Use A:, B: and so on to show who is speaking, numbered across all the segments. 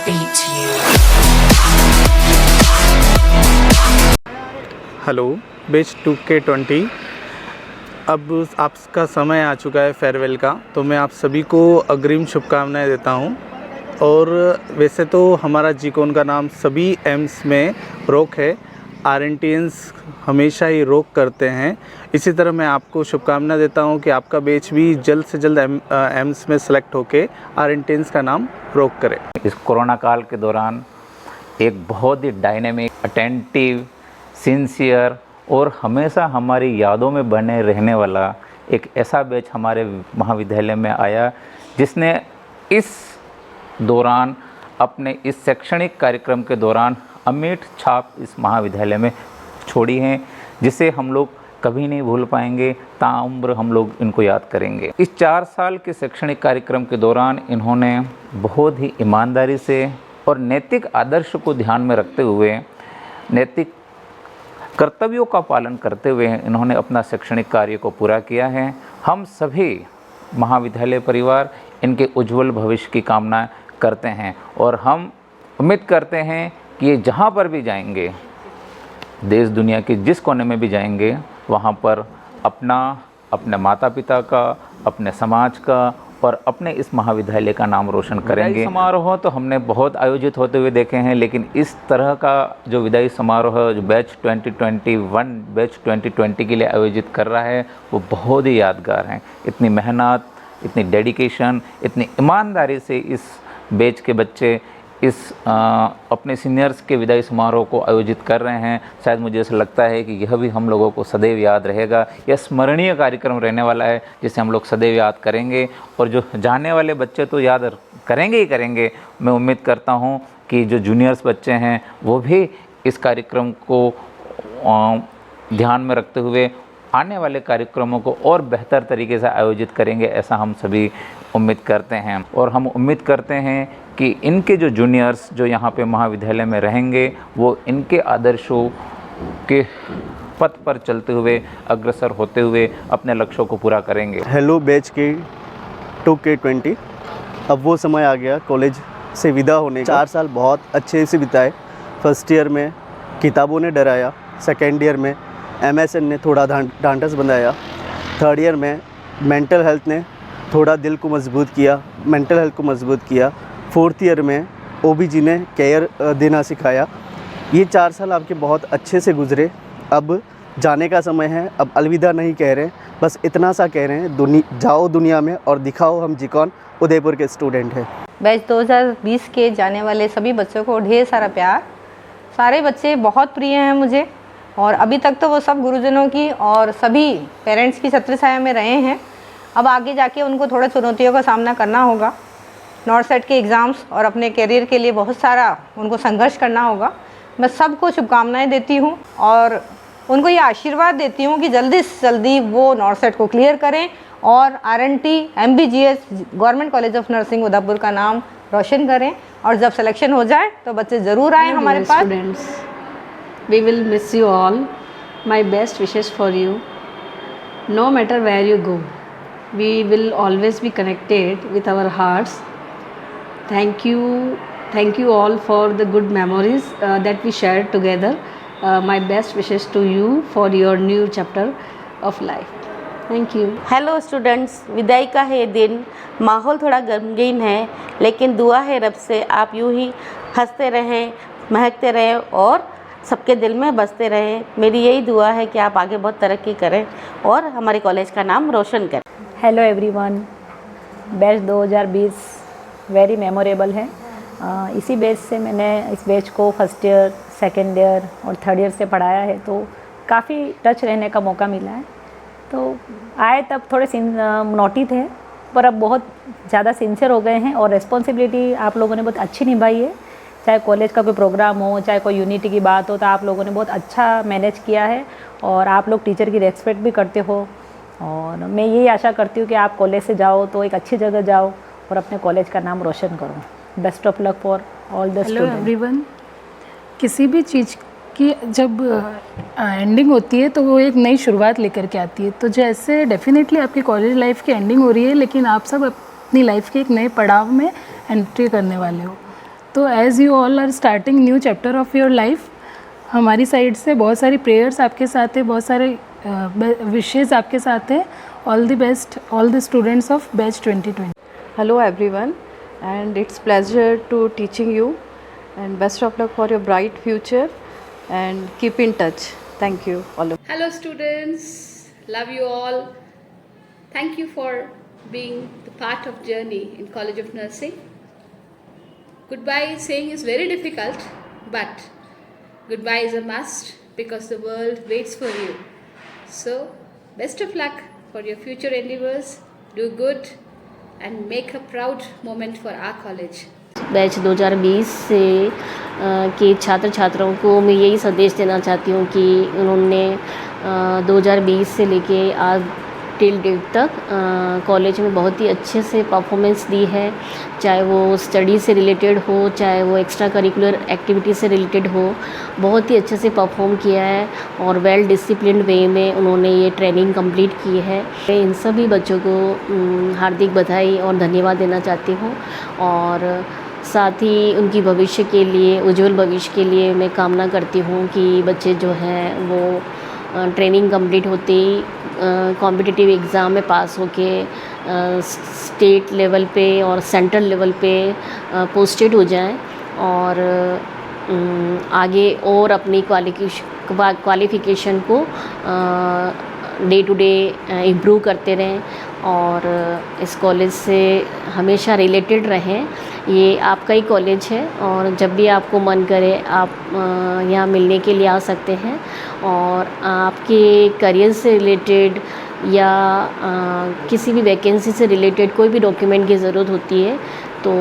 A: beat to you.
B: Hello batch 2K20। अब आपका समय आ चुका है फेयरवेल का, तो मैं आप सभी को अग्रिम शुभकामनाएं देता हूं। और वैसे तो हमारा जीकोन का नाम सभी एम्स में रोक है, आरएनटीएंस हमेशा ही रोक करते हैं। इसी तरह मैं आपको शुभकामना देता हूं कि आपका बैच भी जल्द से जल्द एम्स में सेलेक्ट होके आरएनटीएंस का नाम रोक करे।
C: इस कोरोना काल के दौरान एक बहुत ही डायनेमिक, अटेंटिव, सिंसियर और हमेशा हमारी यादों में बने रहने वाला एक ऐसा बैच हमारे महाविद्यालय में आया, जिसने इस दौरान अपने इस शैक्षणिक कार्यक्रम के दौरान अमिट छाप इस महाविद्यालय में छोड़ी हैं, जिसे हम लोग कभी नहीं भूल पाएंगे। ताउम्र हम लोग इनको याद करेंगे। इस 4 साल के शैक्षणिक कार्यक्रम के दौरान इन्होंने बहुत ही ईमानदारी से और नैतिक आदर्श को ध्यान में रखते हुए, नैतिक कर्तव्यों का पालन करते हुए इन्होंने अपना शैक्षणिक कार्य को पूरा किया है। हम सभी महाविद्यालय परिवार इनके उज्जवल भविष्य की कामना करते हैं और हम उम्मीद करते हैं कि ये जहाँ पर भी जाएंगे, देश दुनिया के जिस कोने में भी जाएंगे, वहाँ पर अपने माता पिता का, अपने समाज का और अपने इस महाविद्यालय का नाम रोशन करेंगे। समारोह तो हमने बहुत आयोजित होते हुए देखे हैं, लेकिन इस तरह का जो विदाई समारोह जो बैच 2021 बैच 2020 के लिए आयोजित कर रहा है, वो बहुत ही यादगार है। इतनी मेहनत, इतनी डेडिकेशन, इतनी ईमानदारी से इस बैच के बच्चे इस अपने सीनियर्स के विदाई समारोह को आयोजित कर रहे हैं। शायद मुझे ऐसा लगता है कि यह भी हम लोगों को सदैव याद रहेगा। यह स्मरणीय कार्यक्रम रहने वाला है, जिसे हम लोग सदैव याद करेंगे। और जो जाने वाले बच्चे तो याद करेंगे ही करेंगे। मैं उम्मीद करता हूं कि जो जूनियर्स बच्चे हैं वो भी इस कार्यक्रम को ध्यान में रखते हुए आने वाले कार्यक्रमों को और बेहतर तरीके से आयोजित करेंगे, ऐसा हम सभी उम्मीद करते हैं। और हम उम्मीद करते हैं कि इनके जो जूनियर्स जो यहाँ पे महाविद्यालय में रहेंगे, वो इनके आदर्शों के पथ पर चलते हुए, अग्रसर होते हुए अपने लक्ष्यों को पूरा करेंगे।
D: हेलो बैच के 2K20। अब वो समय आ गया कॉलेज से विदा होने का। 4 साल बहुत अच्छे से बिताए। फर्स्ट ईयर में किताबों ने डराया, सेकेंड ईयर में MSN ने थोड़ा ढांढस बंधाया, थर्ड ईयर में मेंटल हेल्थ ने थोड़ा दिल को मजबूत किया, मेंटल हेल्थ को मजबूत किया, फोर्थ ईयर में OBG ने केयर देना सिखाया। ये 4 साल आपके बहुत अच्छे से गुजरे। अब जाने का समय है, अब अलविदा नहीं कह रहे, बस इतना सा कह रहे हैं, जाओ दुनिया में और दिखाओ हम जीकोन उदयपुर के स्टूडेंट हैं।
E: बैच 2020 के जाने वाले सभी बच्चों को ढेर सारा प्यार। सारे बच्चे बहुत प्रिय हैं मुझे, और अभी तक तो वो सब गुरुजनों की और सभी पेरेंट्स की छत्र छाया में रहे हैं। अब आगे जाके उनको थोड़ा चुनौतियों का सामना करना होगा। नॉर्थ सेट के एग्ज़ाम्स और अपने करियर के लिए बहुत सारा उनको संघर्ष करना होगा। मैं सबको शुभकामनाएं देती हूं और उनको ये आशीर्वाद देती हूं कि जल्दी से जल्दी वो नॉर्थ सेट को क्लियर करें और RNT MBGS government college of nursing Udaipur का नाम रोशन करें। और जब सिलेक्शन हो जाए तो बच्चे ज़रूर आएँ हमारे पास।
F: Students, we will miss you all. My best wishes for you. No matter where you go, we will always be connected with our hearts. Thank you all for the good memories that we shared together. My best wishes to you for your new chapter of life. Thank you.
G: Hello students, विदाई का है दिन। माहौल थोड़ा गमगीन है, लेकिन दुआ है रब से आप यूं ही हंसते रहें, महकते रहें और सबके दिल में बसते रहें। मेरी यही दुआ है कि आप आगे बहुत तरक्की करें और हमारे कॉलेज का नाम रोशन करें।
H: Hello everyone, batch 2020 very memorable है। इसी बैच से मैंने इस बैच को फर्स्ट ईयर, सेकेंड ईयर और थर्ड ईयर से पढ़ाया है, तो काफ़ी टच रहने का मौका मिला है। तो आए तब थोड़े नोटी थे, पर अब बहुत ज़्यादा सिंसियर हो गए हैं और रिस्पॉन्सिबिलिटी आप लोगों ने बहुत अच्छी निभाई है। चाहे कॉलेज का कोई प्रोग्राम हो, चाहे कोई यूनिटी की बात हो, तो आप लोगों ने बहुत अच्छा मैनेज किया है और आप लोग टीचर की रेस्पेक्ट भी करते हो। और मैं यही आशा करती हूँ कि आप कॉलेज से जाओ तो एक अच्छी जगह जाओ और अपने कॉलेज का नाम रोशन करो। Best of luck for all the student.
I: Hello everyone, किसी भी चीज़ की जब एंडिंग होती है तो वो एक नई शुरुआत लेकर के आती है। तो जैसे डेफिनेटली आपकी कॉलेज लाइफ की एंडिंग हो रही है, लेकिन आप सब अपनी लाइफ के एक नए पड़ाव में एंट्री करने वाले हो। तो as you all are starting new chapter of your life, हमारी साइड से बहुत सारी प्रेयर्स आपके साथ है, बहुत सारे विशेज़ आपके साथ है. All the best all the students of batch 2020.
A: Hello everyone, and it's pleasure to teaching you, and best of luck for your bright future, and keep in touch. Thank you all of you.
J: Hello students, love you all. Thank you for being the part of journey in College of Nursing. Goodbye saying is very difficult, but goodbye is a must because the world waits for you. So best of luck for your future endeavors. Do good and make a proud moment for our college.
K: Batch 2020 से के छात्र छात्राओं को मैं यही संदेश देना चाहती हूँ कि उन्होंने 2020 से लेके आज टिल डेट तक कॉलेज में बहुत ही अच्छे से परफॉर्मेंस दी है, चाहे वो स्टडी से रिलेटेड हो, चाहे वो एक्स्ट्रा करिकुलर एक्टिविटी से रिलेटेड हो. बहुत ही अच्छे से परफॉर्म किया है और वेल डिसिप्लिन वे में उन्होंने ये ट्रेनिंग कंप्लीट की है. मैं इन सभी बच्चों को हार्दिक बधाई और धन्यवाद देना चाहती हूँ और साथ ही उनकी भविष्य के लिए, उज्जवल भविष्य के लिए मैं कामना करती हूँ कि बच्चे जो हैं वो ट्रेनिंग कंप्लीट होते ही कॉम्पिटिटिव एग्ज़ाम में पास होके स्टेट लेवल पे और सेंट्रल लेवल पे पोस्टेड हो जाएं और आगे और अपनी क्वालिफ़िकेशन को डे टू डे इम्प्रूव करते रहें और इस कॉलेज से हमेशा रिलेटेड रहें. ये आपका ही कॉलेज है और जब भी आपको मन करे आप यहाँ मिलने के लिए आ सकते हैं और आपके करियर से रिलेटेड या किसी भी वैकेंसी से रिलेटेड कोई भी डॉक्यूमेंट की ज़रूरत होती है तो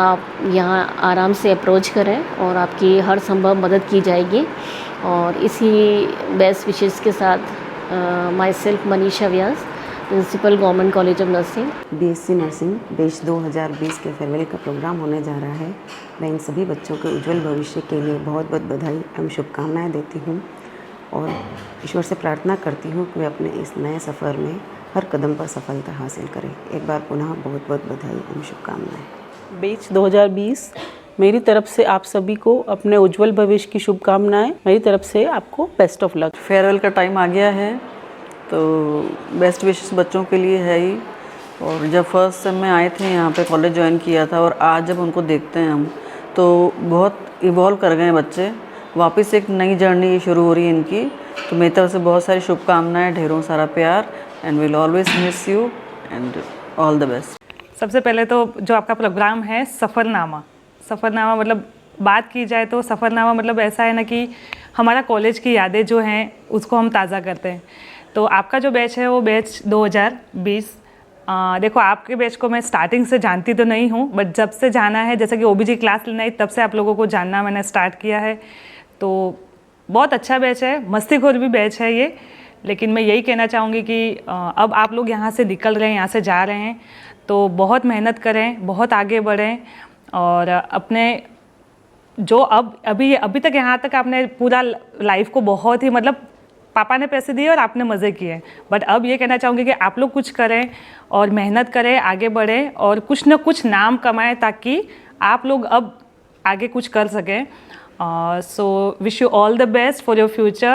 K: आप यहाँ आराम से अप्रोच करें और आपकी हर संभव मदद की जाएगी. और इसी बेस्ट विशेज़ के साथ myself Manisha Vyas, principal government college of nursing.
L: BSc nursing batch 2020 के फेयरवेल का प्रोग्राम होने जा रहा है. मैं इन सभी बच्चों के उज्जवल भविष्य के लिए बहुत बहुत बधाई एवं शुभकामनाएं देती हूं और ईश्वर से प्रार्थना करती हूं कि वे अपने इस नए सफ़र में हर कदम पर सफलता हासिल करें. एक बार पुनः बहुत बहुत बधाई एवं शुभकामनाएँ.
M: बैच 2020 मेरी तरफ से आप सभी को अपने उज्जवल भविष्य की शुभकामनाएं. मेरी तरफ से आपको बेस्ट ऑफ लक.
A: फेयरवेल का टाइम आ गया है तो बेस्ट विशेस बच्चों के लिए है ही. और जब फर्स्ट सेम में आए थे यहाँ पे कॉलेज ज्वाइन किया था और आज जब उनको देखते हैं हम तो बहुत इवॉल्व कर गए हैं बच्चे. वापस एक नई जर्नी शुरू हो रही है इनकी. तो मेरी तरफ से बहुत सारी शुभकामनाएं, ढेरों सारा प्यार and will always miss you and all the best.
N: सबसे पहले तो जो आपका प्रोग्राम है सफ़रनामा मतलब बात की जाए तो सफ़रनामा मतलब ऐसा है ना कि हमारा कॉलेज की यादें जो हैं उसको हम ताज़ा करते हैं. तो आपका जो बैच है वो बैच 2020. देखो आपके बैच को मैं स्टार्टिंग से जानती तो नहीं हूँ बट जब से जाना है, जैसे कि OBG क्लास लेना है तब से आप लोगों को जानना मैंने स्टार्ट किया है. तो बहुत अच्छा बैच है, मस्तीखोर भी बैच है ये. लेकिन मैं यही कहना चाहूँगी कि अब आप लोग यहाँ से निकल रहे हैं, यहाँ से जा रहे हैं तो बहुत मेहनत करें, बहुत आगे बढ़ें और अपने जो अभी तक यहाँ तक आपने पूरा लाइफ को बहुत ही मतलब पापा ने पैसे दिए और आपने मज़े किए, बट अब ये कहना चाहूँगी कि आप लोग कुछ करें और मेहनत करें, आगे बढ़ें और कुछ ना कुछ नाम कमाएं ताकि आप लोग अब आगे कुछ कर सकें. So wish you all the best for your future.